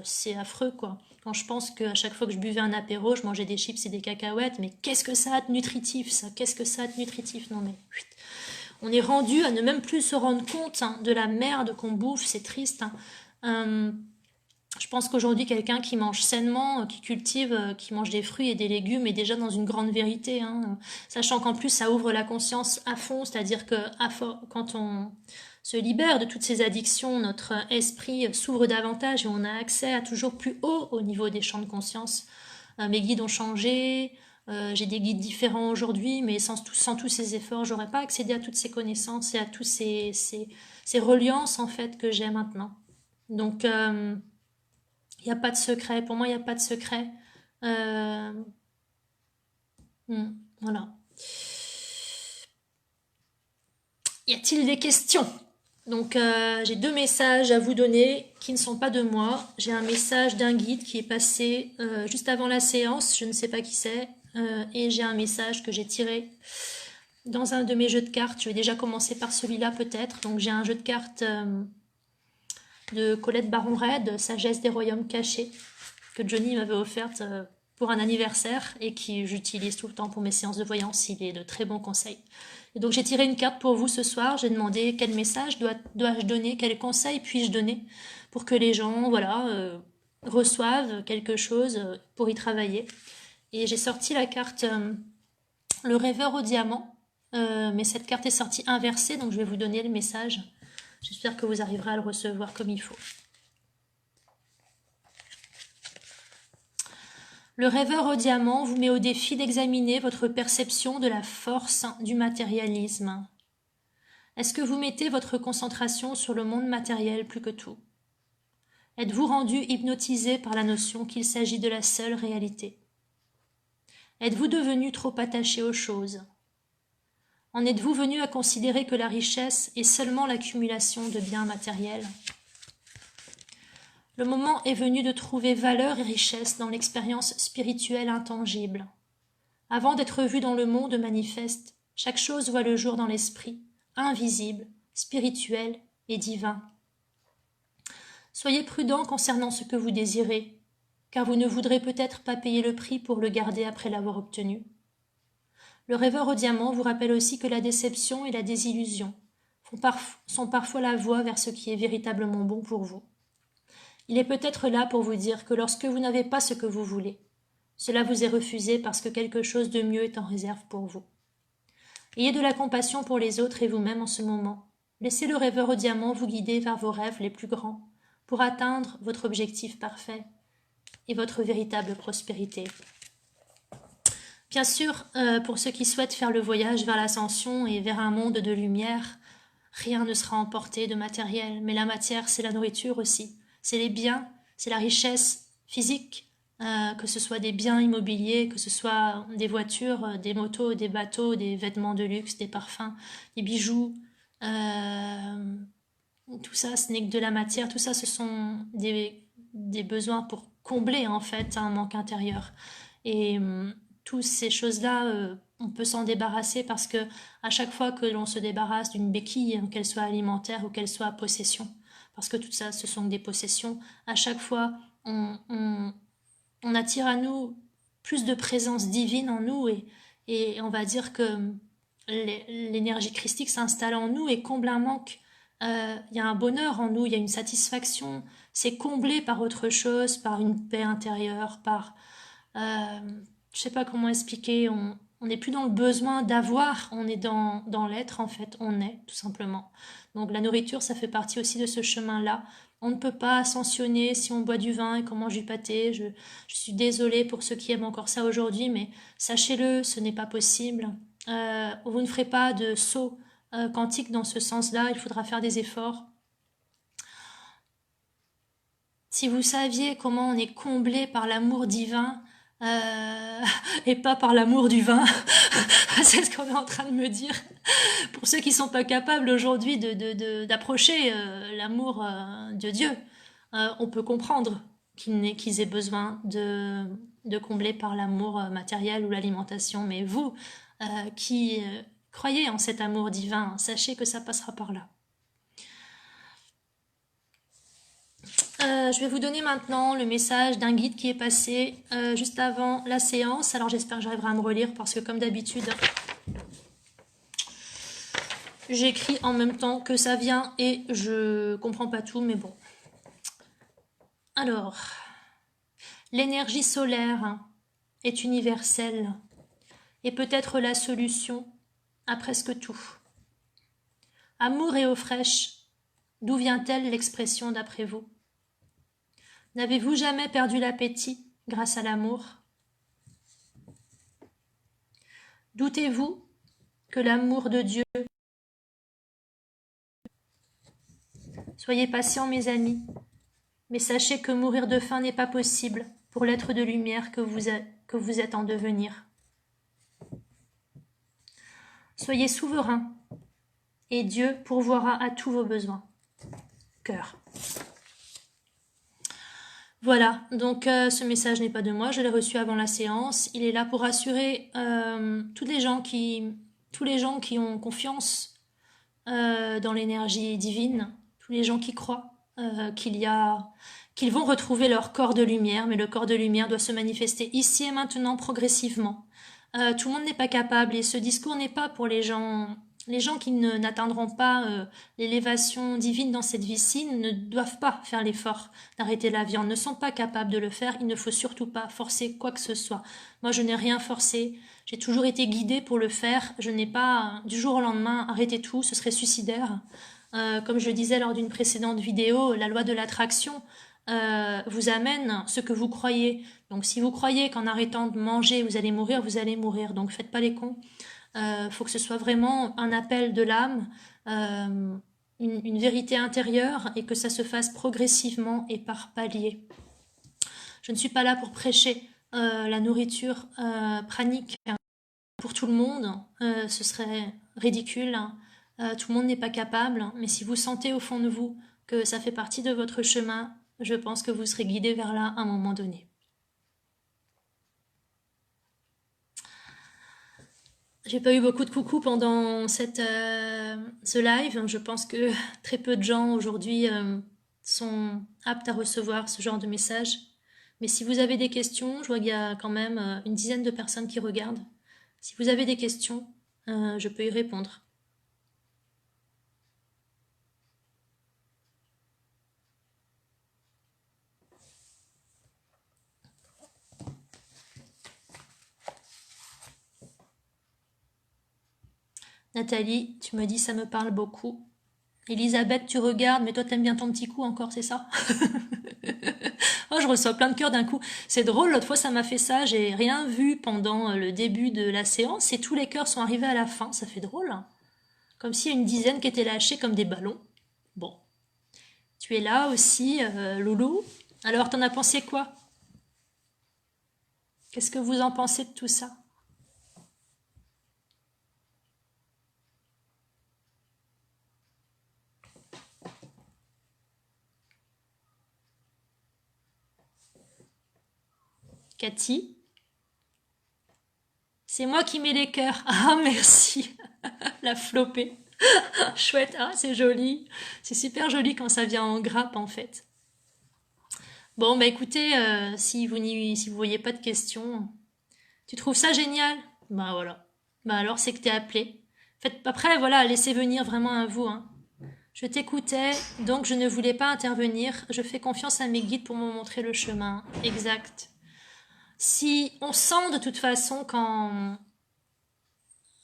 c'est affreux quoi. Quand je pense qu'à chaque fois que je buvais un apéro, je mangeais des chips et des cacahuètes, mais qu'est-ce que ça a de nutritif ça? Qu'est-ce que ça a de nutritif? Non mais on est rendu à ne même plus se rendre compte hein, de la merde qu'on bouffe, c'est triste. Hein. Je pense qu'aujourd'hui, quelqu'un qui mange sainement, qui cultive, qui mange des fruits et des légumes est déjà dans une grande vérité. Hein. Sachant qu'en plus, ça ouvre la conscience à fond, c'est-à-dire que quand on se libère de toutes ces addictions, notre esprit s'ouvre davantage et on a accès à toujours plus haut au niveau des champs de conscience. Mes guides ont changé, j'ai des guides différents aujourd'hui, mais sans tous ces efforts, j'aurais pas accédé à toutes ces connaissances et à tous ces reliances en fait que j'ai maintenant. Donc il n'y a pas de secret. Pour moi, il n'y a pas de secret. Euh, voilà. Y a-t-il des questions? Donc, j'ai 2 messages à vous donner qui ne sont pas de moi. J'ai un message d'un guide qui est passé juste avant la séance. Je ne sais pas qui c'est. Et j'ai un message que j'ai tiré dans un de mes jeux de cartes. Je vais déjà commencer par celui-là peut-être. Donc, j'ai un jeu de cartes de Colette Baron-Red, Sagesse des Royaumes Cachés, que Johnny m'avait offerte pour un anniversaire et qui j'utilise tout le temps pour mes séances de voyance. Il est de très bons conseils. Et donc j'ai tiré une carte pour vous ce soir. J'ai demandé quel message dois-je donner, quel conseil puis-je donner pour que les gens reçoivent quelque chose pour y travailler. Et j'ai sorti la carte le rêveur au diamant. Mais cette carte est sortie inversée, donc je vais vous donner le message. J'espère que vous arriverez à le recevoir comme il faut. Le rêveur au diamant vous met au défi d'examiner votre perception de la force du matérialisme. Est-ce que vous mettez votre concentration sur le monde matériel plus que tout? Êtes-vous rendu hypnotisé par la notion qu'il s'agit de la seule réalité? Êtes-vous devenu trop attaché aux choses? En êtes-vous venu à considérer que la richesse est seulement l'accumulation de biens matériels? Le moment est venu de trouver valeur et richesse dans l'expérience spirituelle intangible. Avant d'être vu dans le monde manifeste, chaque chose voit le jour dans l'esprit, invisible, spirituel et divin. Soyez prudent concernant ce que vous désirez, car vous ne voudrez peut-être pas payer le prix pour le garder après l'avoir obtenu. Le rêveur au diamant vous rappelle aussi que la déception et la désillusion sont parfois la voie vers ce qui est véritablement bon pour vous. Il est peut-être là pour vous dire que lorsque vous n'avez pas ce que vous voulez, cela vous est refusé parce que quelque chose de mieux est en réserve pour vous. Ayez de la compassion pour les autres et vous-même en ce moment. Laissez le rêveur au diamant vous guider vers vos rêves les plus grands pour atteindre votre objectif parfait et votre véritable prospérité. Bien sûr, pour ceux qui souhaitent faire le voyage vers l'ascension et vers un monde de lumière, rien ne sera emporté de matériel, mais la matière, c'est la nourriture aussi. C'est les biens, c'est la richesse physique, que ce soit des biens immobiliers, que ce soit des voitures, des motos, des bateaux, des vêtements de luxe, des parfums, des bijoux. Tout ça, ce n'est que de la matière. Tout ça, ce sont des besoins pour combler en fait un manque intérieur. Et toutes ces choses-là, on peut s'en débarrasser parce que à chaque fois que l'on se débarrasse d'une béquille, qu'elle soit alimentaire ou qu'elle soit possession, parce que tout ça, ce sont des possessions, à chaque fois, on attire à nous plus de présence divine en nous et on va dire que l'énergie christique s'installe en nous et comble un manque. Il y a un bonheur en nous, il y a une satisfaction, c'est comblé par autre chose, par une paix intérieure, par... je sais pas comment expliquer, on n'est plus dans le besoin d'avoir, on est dans l'être en fait, on est tout simplement. Donc la nourriture, ça fait partie aussi de ce chemin-là. On ne peut pas ascensionner si on boit du vin et qu'on mange du pâté. Je suis désolée pour ceux qui aiment encore ça aujourd'hui, mais sachez-le, ce n'est pas possible. Vous ne ferez pas de saut quantique dans ce sens-là, il faudra faire des efforts. Si vous saviez comment on est comblé par l'amour divin et pas par l'amour du vin, c'est ce qu'on est en train de me dire. Pour ceux qui ne sont pas capables aujourd'hui d'approcher l'amour de Dieu, on peut comprendre qu'ils aient besoin de combler par l'amour matériel ou l'alimentation. Mais vous qui croyez en cet amour divin, sachez que ça passera par là. Je vais vous donner maintenant le message d'un guide qui est passé juste avant la séance. Alors j'espère que j'arriverai à me relire parce que comme d'habitude, j'écris en même temps que ça vient et je comprends pas tout, mais bon. Alors, l'énergie solaire est universelle et peut être la solution à presque tout. Amour et eau fraîche, d'où vient-elle l'expression d'après vous? N'avez-vous jamais perdu l'appétit grâce à l'amour? Doutez-vous que l'amour de Dieu... Soyez patients, mes amis, mais sachez que mourir de faim n'est pas possible pour l'être de lumière que vous êtes en devenir. Soyez souverains, et Dieu pourvoira à tous vos besoins. Cœur. Voilà, donc ce message n'est pas de moi, je l'ai reçu avant la séance. Il est là pour rassurer tous les gens qui ont confiance dans l'énergie divine, tous les gens qui croient qu'ils vont retrouver leur corps de lumière, mais le corps de lumière doit se manifester ici et maintenant progressivement. Tout le monde n'est pas capable et ce discours n'est pas pour les gens qui n'atteindront pas l'élévation divine dans cette vie-ci ne doivent pas faire l'effort d'arrêter la viande, ne sont pas capables de le faire, il ne faut surtout pas forcer quoi que ce soit. Moi je n'ai rien forcé, j'ai toujours été guidée pour le faire, je n'ai pas du jour au lendemain arrêté tout, ce serait suicidaire. Comme je le disais lors d'une précédente vidéo, la loi de l'attraction vous amène ce que vous croyez. Donc si vous croyez qu'en arrêtant de manger vous allez mourir, donc faites pas les cons. Faut que ce soit vraiment un appel de l'âme, une vérité intérieure et que ça se fasse progressivement et par paliers. Je ne suis pas là pour prêcher la nourriture pranique pour tout le monde, ce serait ridicule. Tout le monde n'est pas capable, mais si vous sentez au fond de vous que ça fait partie de votre chemin, je pense que vous serez guidé vers là à un moment donné. J'ai pas eu beaucoup de coucou pendant ce live. Je pense que très peu de gens aujourd'hui sont aptes à recevoir ce genre de message. Mais si vous avez des questions, je vois qu'il y a quand même une dizaine de personnes qui regardent. Si vous avez des questions, je peux y répondre. Nathalie, tu me dis ça me parle beaucoup. Elisabeth, tu regardes, mais toi t'aimes bien ton petit coup encore, c'est ça? Oh, je reçois plein de cœurs d'un coup. C'est drôle, l'autre fois ça m'a fait ça, j'ai rien vu pendant le début de la séance et tous les cœurs sont arrivés à la fin, ça fait drôle, hein. Comme s'il y a une dizaine qui étaient lâchés comme des ballons. Bon, tu es là aussi, Loulou. Alors, t'en as pensé quoi? Qu'est-ce que vous en pensez de tout ça? Cathy? C'est moi qui mets les cœurs. Ah, merci. La flopée. Chouette. Ah, c'est joli. C'est super joli quand ça vient en grappe, en fait. Bon, bah écoutez, si vous voyez pas de questions, tu trouves ça génial? Bah voilà. Bah alors c'est que t'es appelé. Faites, après, voilà, laissez venir vraiment à vous, hein. Je t'écoutais, donc je ne voulais pas intervenir. Je fais confiance à mes guides pour me montrer le chemin. Exact. Si on sent de toute façon quand...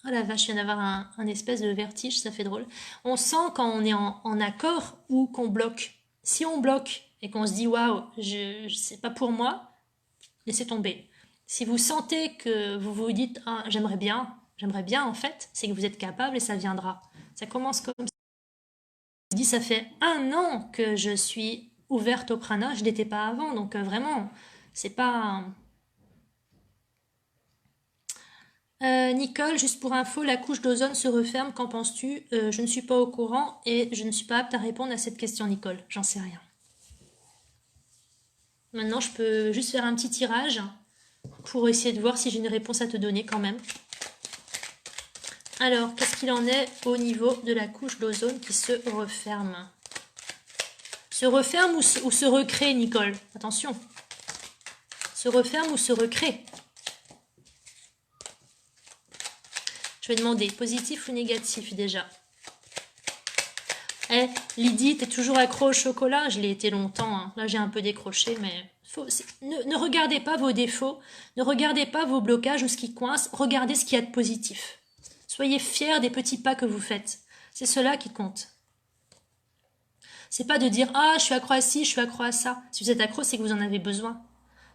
Oh la vache, je viens d'avoir un espèce de vertige, ça fait drôle. On sent quand on est en accord ou qu'on bloque. Si on bloque et qu'on se dit waouh, c'est pas pour moi, laissez tomber. Si vous sentez que vous vous dites ah, j'aimerais bien en fait, c'est que vous êtes capable et ça viendra. Ça commence comme ça. Je dis ça fait 1 an que je suis ouverte au prana, je l'étais pas avant, donc vraiment, c'est pas. Nicole, juste pour info, la couche d'ozone se referme, qu'en penses-tu? Je ne suis pas au courant et je ne suis pas apte à répondre à cette question, Nicole. J'en sais rien. Maintenant, je peux juste faire un petit tirage pour essayer de voir si j'ai une réponse à te donner quand même. Alors, qu'est-ce qu'il en est au niveau de la couche d'ozone qui se referme? Se referme ou se recrée, Nicole? Attention. Se referme ou se recrée? Je vais demander positif ou négatif déjà. Eh, Lydie, t'es toujours accro au chocolat? Je l'ai été longtemps, hein. Là, j'ai un peu décroché, mais ne regardez pas vos défauts, ne regardez pas vos blocages ou ce qui coince, regardez ce qu'il y a de positif. Soyez fiers des petits pas que vous faites. C'est cela qui compte. C'est pas de dire ah je suis accro à ci, je suis accro à ça. Si vous êtes accro, c'est que vous en avez besoin.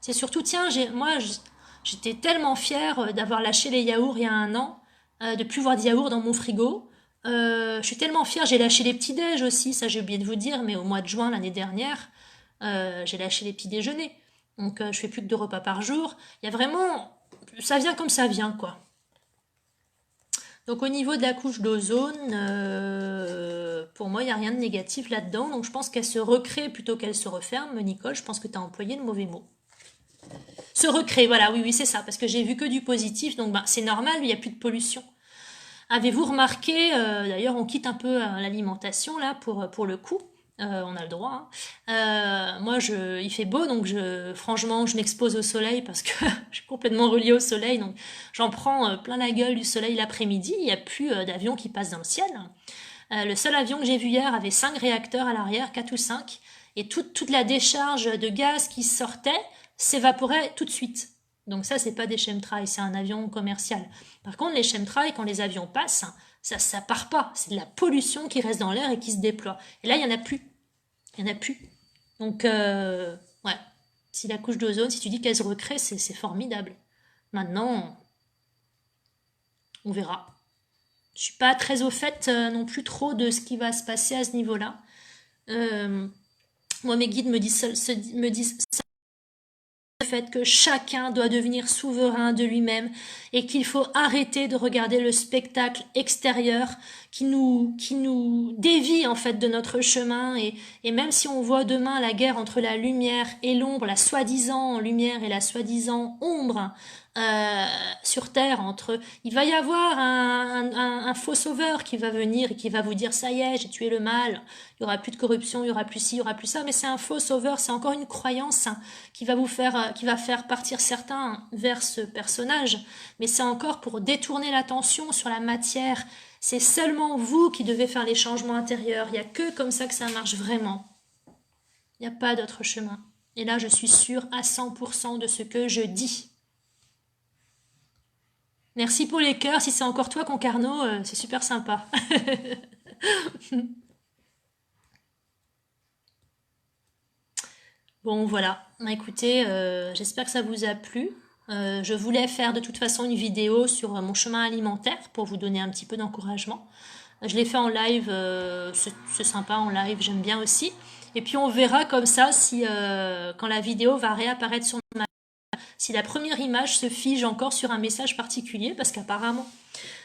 C'est surtout tiens, j'étais tellement fière d'avoir lâché les yaourts il y a 1 an, de plus voir de yaourts dans mon frigo. Je suis tellement fière, j'ai lâché les petits déj aussi, ça j'ai oublié de vous dire, mais au mois de juin l'année dernière, j'ai lâché les petits déjeuners. Donc je fais plus que 2 repas par jour. Il y a vraiment, ça vient comme ça vient quoi. Donc au niveau de la couche d'ozone, pour moi, il n'y a rien de négatif là-dedans. Donc je pense qu'elle se recrée plutôt qu'elle se referme. Nicole, je pense que tu as employé le mauvais mot. Se recrée, voilà, oui, c'est ça. Parce que j'ai vu que du positif, donc c'est normal, il n'y a plus de pollution. Avez-vous remarqué, d'ailleurs on quitte un peu l'alimentation là pour le coup, on a le droit, hein. Moi il fait beau donc franchement je m'expose au soleil parce que je suis complètement reliée au soleil donc j'en prends plein la gueule du soleil l'après-midi, il n'y a plus d'avions qui passent dans le ciel. Le seul avion que j'ai vu hier avait 5 réacteurs à l'arrière, 4 ou 5, et toute la décharge de gaz qui sortait s'évaporait tout de suite. Donc ça, c'est pas des chemtrails, c'est un avion commercial. Par contre, les chemtrails, quand les avions passent, ça part pas. C'est de la pollution qui reste dans l'air et qui se déploie. Et là, il y en a plus. Il y en a plus. Donc, ouais. Si la couche d'ozone, si tu dis qu'elle se recrée, c'est formidable. Maintenant, on verra. Je suis pas très au fait non plus trop de ce qui va se passer à ce niveau-là. Moi, mes guides me disent le fait que chacun doit devenir souverain de lui-même et qu'il faut arrêter de regarder le spectacle extérieur qui nous dévie en fait de notre chemin et même si on voit demain la guerre entre la lumière et l'ombre, la soi-disant lumière et la soi-disant ombre sur Terre, il va y avoir un faux sauveur qui va venir et qui va vous dire ça y est, j'ai tué le mal, il y aura plus de corruption, il y aura plus ci, il y aura plus ça, mais c'est un faux sauveur, c'est encore une croyance qui va faire partir certains vers ce personnage, mais c'est encore pour détourner l'attention sur la matière. C'est seulement vous qui devez faire les changements intérieurs. Il n'y a que comme ça que ça marche vraiment. Il n'y a pas d'autre chemin. Et là, je suis sûre à 100% de ce que je dis. Merci pour les cœurs. Si c'est encore toi, Concarneau, c'est super sympa. Bon, voilà. Bah, écoutez, j'espère que ça vous a plu. Je voulais faire de toute façon une vidéo sur mon chemin alimentaire pour vous donner un petit peu d'encouragement. Je l'ai fait en live, c'est sympa en live, j'aime bien aussi. Et puis on verra comme ça si quand la vidéo va réapparaître sur ma si la première image se fige encore sur un message particulier, parce qu'apparemment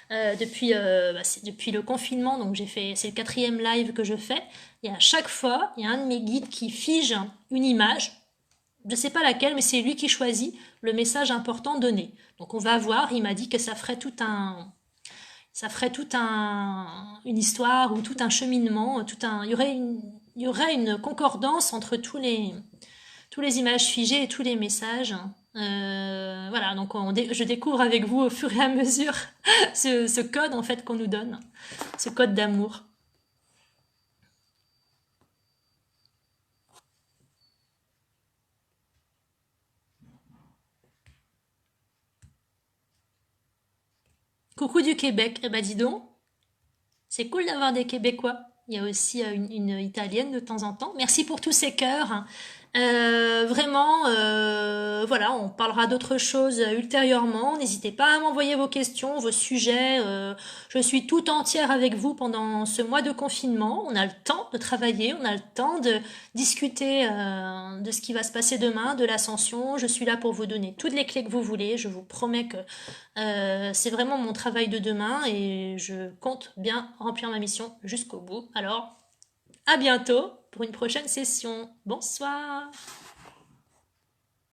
depuis le confinement, donc c'est le quatrième live que je fais, et à chaque fois, il y a un de mes guides qui fige une image, je ne sais pas laquelle, mais c'est lui qui choisit le message important donné. Donc on va voir, il m'a dit que une histoire ou tout un cheminement, il y aurait une concordance entre tous les images figées et tous les messages. Voilà, donc je découvre avec vous au fur et à mesure ce code en fait qu'on nous donne, ce code d'amour. Coucou du Québec, eh ben dis donc, c'est cool d'avoir des Québécois. Il y a aussi une Italienne de temps en temps. Merci pour tous ces cœurs. Vraiment, voilà, on parlera d'autres choses ultérieurement. N'hésitez pas à m'envoyer vos questions, vos sujets. Je suis tout entière avec vous pendant ce mois de confinement. On a le temps de travailler, on a le temps de discuter de ce qui va se passer demain, de l'ascension. Je suis là pour vous donner toutes les clés que vous voulez. Je vous promets que c'est vraiment mon travail de demain et je compte bien remplir ma mission jusqu'au bout. Alors, à bientôt pour une prochaine session. Bonsoir.